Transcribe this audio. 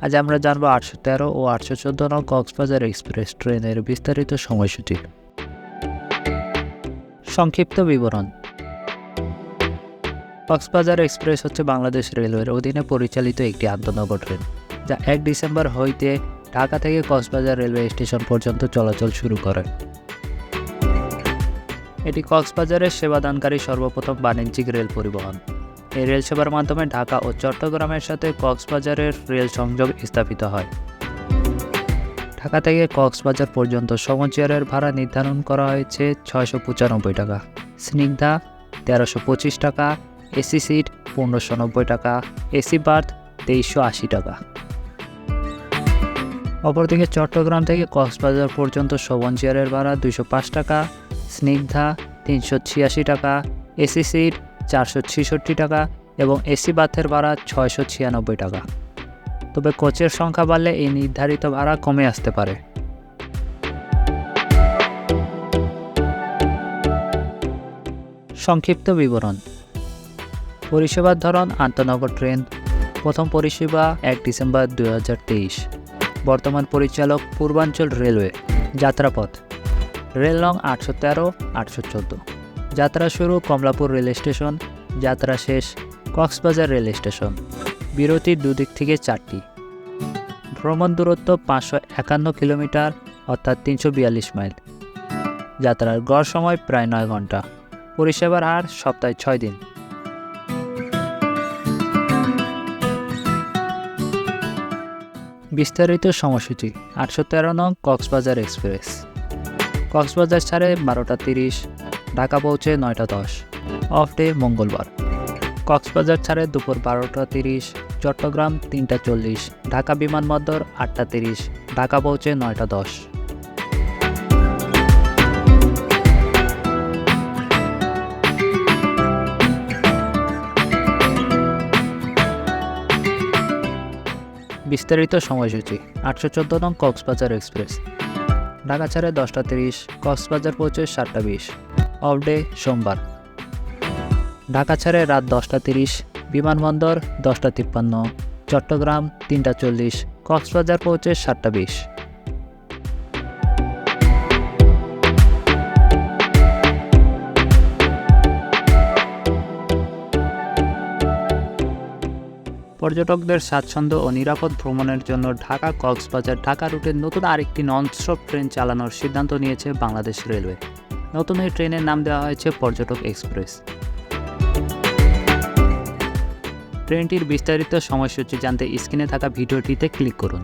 আজ আমরা জানবো 813 ও 814 নং কক্সবাজার এক্সপ্রেস ট্রেনের বিস্তারিত সময়সূচি। সংক্ষিপ্ত বিবরণ। কক্সবাজার এক্সপ্রেস হচ্ছে বাংলাদেশ রেলওয়ের অধীনে পরিচালিত একটি আন্তঃনগর ট্রেন, যা 1 ডিসেম্বর হইতে ঢাকা থেকে কক্সবাজার রেলওয়ে স্টেশন পর্যন্ত চলাচল শুরু করে। এটি কক্সবাজারের সেবাদানকারী সর্বপ্রথম বাণিজ্যিক রেল পরিবহন। এই রেল সেবার মাধ্যমে ঢাকা ও চট্টগ্রামের সাথে কক্সবাজারের রেল সংযোগ স্থাপিত হয়। ঢাকা থেকে কক্সবাজার পর্যন্ত সমচেয়ারের ভাড়া নির্ধারণ করা হয়েছে 695 টাকা, স্নিগ্ধা 1325 টাকা, এসি সিট 1590 টাকা, এসি বার্থ 2380 টাকা। অপরদিকে চট্টগ্রাম থেকে কক্সবাজার পর্যন্ত শোভন চেয়ারের ভাড়া 205 টাকা, স্নিগ্ধা 386 টাকা, এসি সিট 466 টাকা এবং এসি বাথের ভাড়া 696 টাকা। তবে কোচের সংখ্যা বাড়লে এই নির্ধারিত ভাড়া কমে আসতে পারে। সংক্ষিপ্ত বিবরণ। পরিষেবার ধরন আন্তঃনগর ট্রেন। প্রথম পরিষেবা 1 ডিসেম্বর 2023। বর্তমান পরিচালক পূর্বাঞ্চল রেলওয়ে। যাত্রাপথ রেল নং 813-814। যাত্রা শুরু কমলাপুর রেল স্টেশন, যাত্রা শেষ কক্সবাজার রেল স্টেশন। বিরতি দুদিক থেকে 4টি। ভ্রমণ দূরত্ব 551 কিলোমিটার অর্থাৎ 342 মাইল। যাত্রার গড় সময় প্রায় 9 ঘন্টা। পরিষেবার হার সপ্তাহে 6 দিন। বিস্তারিত সময়সূচি। 813 নং কক্সবাজার এক্সপ্রেস। কক্সবাজার ছাড়ে 12টা 30, ঢাকা পৌঁছে 9টা 10। অফ ডে মঙ্গলবার। কক্সবাজার ছাড়ে দুপুর 12টা 30, চট্টগ্রাম 3টা 40, ঢাকা বিমানবন্দর 8টা 30, ঢাকা পৌঁছে 9টা 10। বিস্তারিত সময়সূচি। 814 নং কক্সবাজার এক্সপ্রেস। ঢাকা ছাড়ে 10টা 30, কক্সবাজার পৌঁছে 7টা 20। অফ ডে সোমবার। ঢাকা ছাড়ে রাত 10টা 30, বিমানবন্দর 10টা 53, চট্টগ্রাম 3টা 40, কক্সবাজার পৌঁছে 7টা 20। পর্যটকদের স্বাচ্ছন্দ্য ও নিরাপদ ভ্রমণের জন্য ঢাকা-কক্সবাজার-ঢাকা রুটের নতুন আরেকটি নন-স্টপ ট্রেন চালানোর সিদ্ধান্ত নিয়েছে বাংলাদেশ রেলওয়ে। নতুন এই ট্রেনের নাম দেওয়া হয়েছে পর্যটক এক্সপ্রেস। ট্রেনটির বিস্তারিত সময়সূচি জানতে স্ক্রিনে থাকা ভিডিওটিতে ক্লিক করুন।